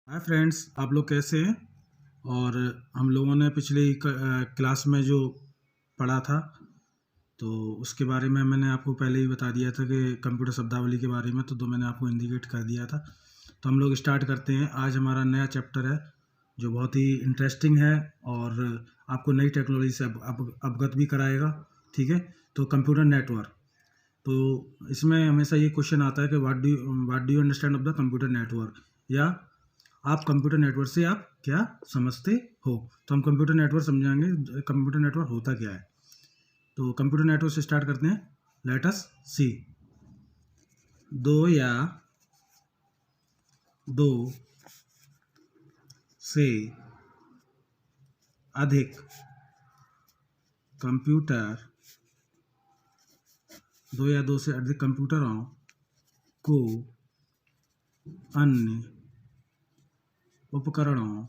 Hi friends, आप लोग कैसे हैं। और हम लोगों ने पिछले क्लास में जो पढ़ा था तो उसके बारे में मैंने आपको पहले ही बता दिया था कि कंप्यूटर शब्दावली के बारे में, तो मैंने आपको इंडिकेट कर दिया था। तो हम लोग स्टार्ट करते हैं। आज हमारा नया चैप्टर है जो बहुत ही इंटरेस्टिंग है और आपको नई टेक्नोलॉजी से अवगत भी कराएगा। ठीक है, तो कंप्यूटर नेटवर्क। तो इसमें हमेशा ये क्वेश्चन आता है कि what do you understand of the computer network, या आप कंप्यूटर नेटवर्क से आप क्या समझते हो। तो हम कंप्यूटर नेटवर्क समझाएंगे कंप्यूटर नेटवर्क होता क्या है। तो कंप्यूटर नेटवर्क से स्टार्ट करते हैं। लेट अस सी। दो या दो से अधिक कंप्यूटर दो या दो से अधिक कंप्यूटरों को अन्य उपकरणों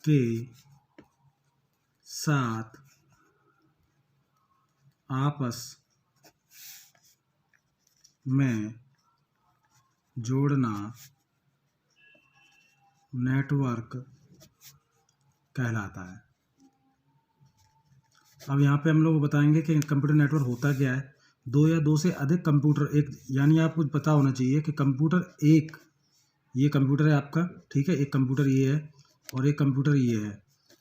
के साथ आपस में जोड़ना नेटवर्क कहलाता है। अब यहाँ पे हम लोग बताएंगे कि कंप्यूटर नेटवर्क होता क्या है। दो या दो से अधिक कंप्यूटर एक, यानी आपको पता होना चाहिए कि कंप्यूटर एक, ये कंप्यूटर है आपका, ठीक है, एक कंप्यूटर ये है और एक कंप्यूटर ये है।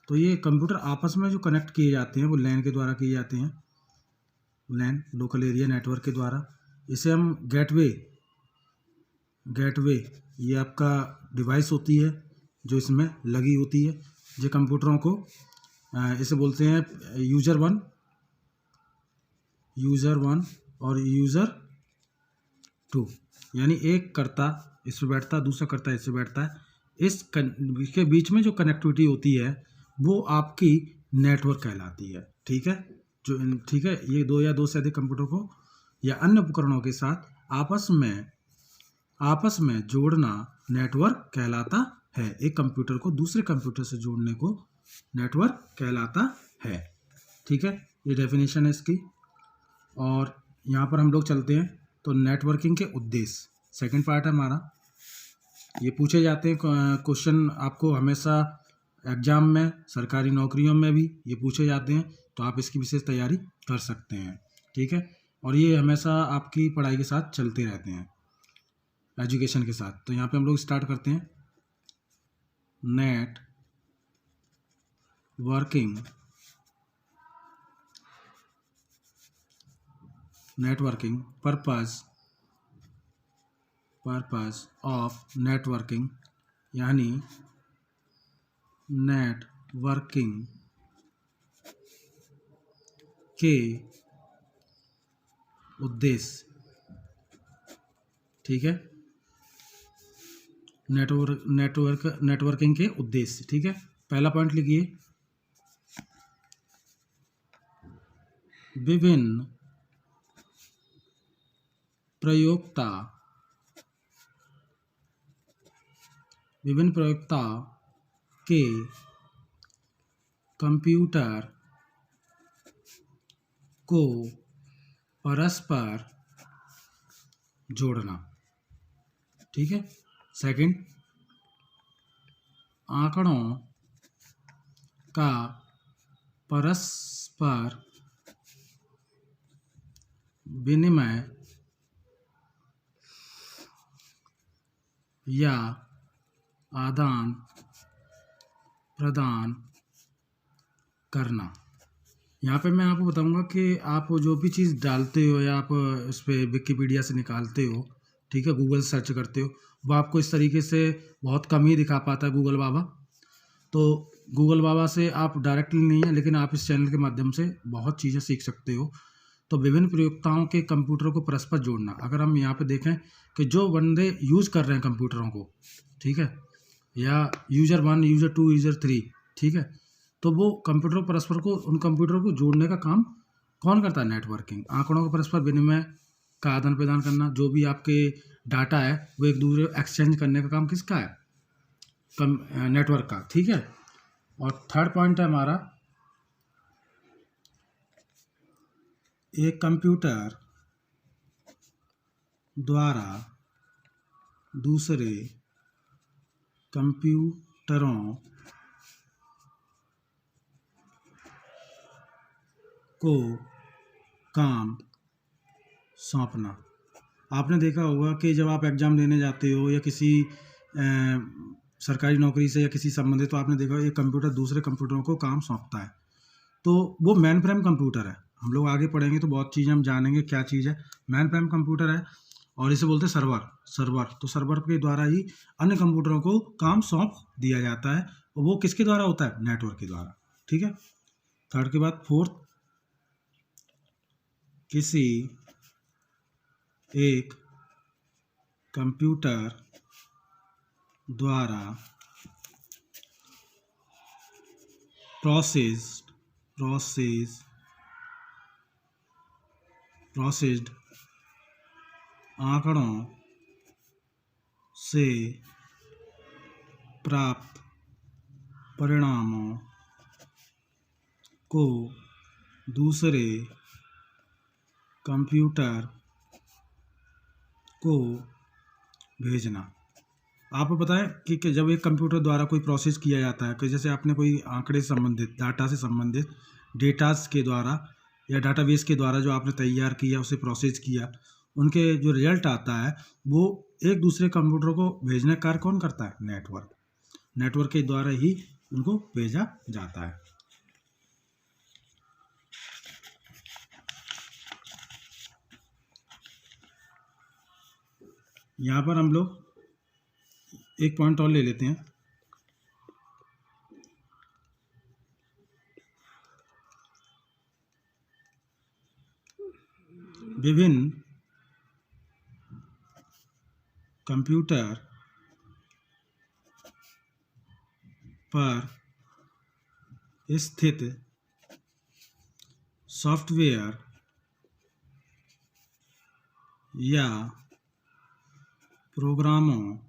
तो ये कंप्यूटर आपस में जो कनेक्ट किए जाते हैं वो लैन के द्वारा किए जाते हैं, लैन लोकल एरिया नेटवर्क के द्वारा। इसे हम गेटवे ये आपका डिवाइस होती है जो इसमें लगी होती है। जो कंप्यूटरों को इसे बोलते हैं यूज़र वन और यूज़र टू, यानी एक करता इस पर बैठता है, दूसरा करता इस पर बैठता है। इसके बीच में जो कनेक्टिविटी होती है वो आपकी नेटवर्क कहलाती है। ठीक है, ठीक है, ये दो या दो से अधिक कंप्यूटर को या अन्य उपकरणों के साथ आपस में जोड़ना नेटवर्क कहलाता है। एक कंप्यूटर को दूसरे कंप्यूटर से जोड़ने को नेटवर्क कहलाता है। ठीक है, ये डेफिनेशन है इसकी। और यहाँ पर हम लोग चलते हैं तो नेटवर्किंग के उद्देश्य, सेकंड पार्ट है हमारा। ये पूछे जाते हैं क्वेश्चन, आपको हमेशा एग्जाम में, सरकारी नौकरियों में भी ये पूछे जाते हैं, तो आप इसकी विशेष तैयारी कर सकते हैं। ठीक है, और ये हमेशा आपकी पढ़ाई के साथ चलते रहते हैं, एजुकेशन के साथ। तो यहाँ पे हम लोग स्टार्ट करते हैं। नेटवर्किंग पर्पस ऑफ नेटवर्किंग, यानी नेटवर्किंग के उद्देश्य। ठीक है, नेटवर्किंग के उद्देश्य। ठीक है, पहला पॉइंट लिखिए, विभिन्न प्रयोक्ता के कंप्यूटर को परस्पर जोड़ना। ठीक है, सेकंड, आंकड़ों का परस्पर विनिमय या आदान प्रदान करना। यहाँ पे मैं आपको बताऊंगा कि आप जो भी चीज़ डालते हो या आप उस पर विकिपीडिया से निकालते हो, ठीक है, गूगल से सर्च करते हो, वो आपको इस तरीके से बहुत कम ही दिखा पाता है गूगल बाबा। तो गूगल बाबा से आप डायरेक्टली नहीं है, लेकिन आप इस चैनल के माध्यम से बहुत चीज़ें सीख सकते हो। तो विभिन्न प्रयोक्ताओं के कंप्यूटर को परस्पर जोड़ना, अगर हम यहाँ पे देखें कि जो बंदे यूज़ कर रहे हैं कंप्यूटरों को, ठीक है, या user one, user two, user three, ठीक है, तो वो कंप्यूटर परस्पर को, उन कंप्यूटर को जोड़ने का काम कौन करता है? नेटवर्किंग। आंकड़ों का परस्पर विनिमय का आदान प्रदान करना, जो भी आपके डाटा है वो एक दूसरे एक्सचेंज करने का काम किसका है? नेटवर्क का। ठीक है, और थर्ड पॉइंट है हमारा, एक कंप्यूटर द्वारा दूसरे कंप्यूटरों को काम सौंपना। आपने देखा होगा कि जब आप एग्ज़ाम देने जाते हो या किसी सरकारी नौकरी से या किसी संबंधित, तो आपने देखा एक कंप्यूटर दूसरे कंप्यूटरों को काम सौंपता है, तो वो मेन फ्रेम कंप्यूटर है। हम लोग आगे पढ़ेंगे तो बहुत चीज़ें हम जानेंगे क्या चीज़ है। मेन फ्रेम कंप्यूटर है और इसे बोलते हैं सर्वर। तो सर्वर के द्वारा ही अन्य कंप्यूटरों को काम सौंप दिया जाता है, और वो किसके द्वारा होता है? नेटवर्क के द्वारा। ठीक है, थर्ड के बाद फोर्थ, किसी एक कंप्यूटर द्वारा प्रोसेस्ड आंकड़ों से प्राप्त परिणामों को दूसरे कंप्यूटर को भेजना। आपको पता है कि जब एक कंप्यूटर द्वारा कोई प्रोसेस किया जाता है, कि जैसे आपने कोई आंकड़े से संबंधित, डाटा से संबंधित डेटास के द्वारा या डाटाबेस के द्वारा जो आपने तैयार किया, उसे प्रोसेस किया, उनके जो रिजल्ट आता है वो एक दूसरे कंप्यूटर को भेजने का कार्य कौन करता है? नेटवर्क के द्वारा ही उनको भेजा जाता है। यहाँ पर हम लोग एक पॉइंट और ले लेते हैं। विभिन्न कंप्यूटर पर स्थित सॉफ्टवेयर या प्रोग्रामों को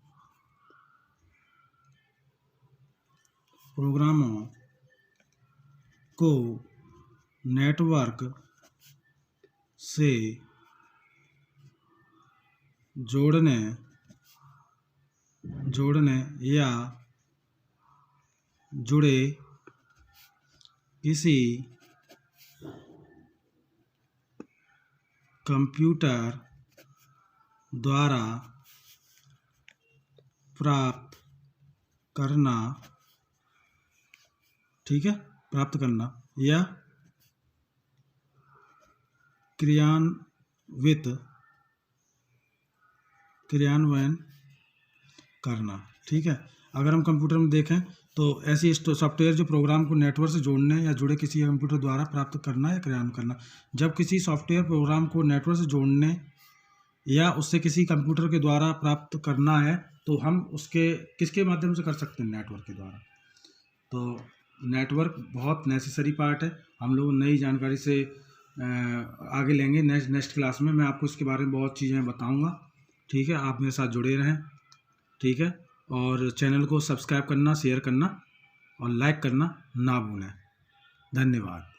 नेटवर्क से जोड़ने या जुड़े किसी कंप्यूटर द्वारा प्राप्त करना, ठीक है, प्राप्त करना या क्रियान्वयन करना। ठीक है, अगर हम कंप्यूटर में देखें तो ऐसी सॉफ्टवेयर जो प्रोग्राम को नेटवर्क से जोड़ने या जुड़े किसी कंप्यूटर द्वारा प्राप्त करना या क्रियान्वयन करना। जब किसी सॉफ्टवेयर प्रोग्राम को नेटवर्क से जोड़ने या उससे किसी कंप्यूटर के द्वारा प्राप्त करना है, तो हम उसके किसके माध्यम से कर सकते हैं? नेटवर्क के द्वारा। तो नेटवर्क बहुत नेसेसरी पार्ट है। हम लोग नई जानकारी से आगे लेंगे नेक्स्ट क्लास में। मैं आपको इसके बारे में बहुत चीज़ें बताऊंगा। ठीक है, आप मेरे साथ जुड़े रहें। ठीक है, और चैनल को सब्सक्राइब करना, शेयर करना और लाइक करना ना भूलें। धन्यवाद।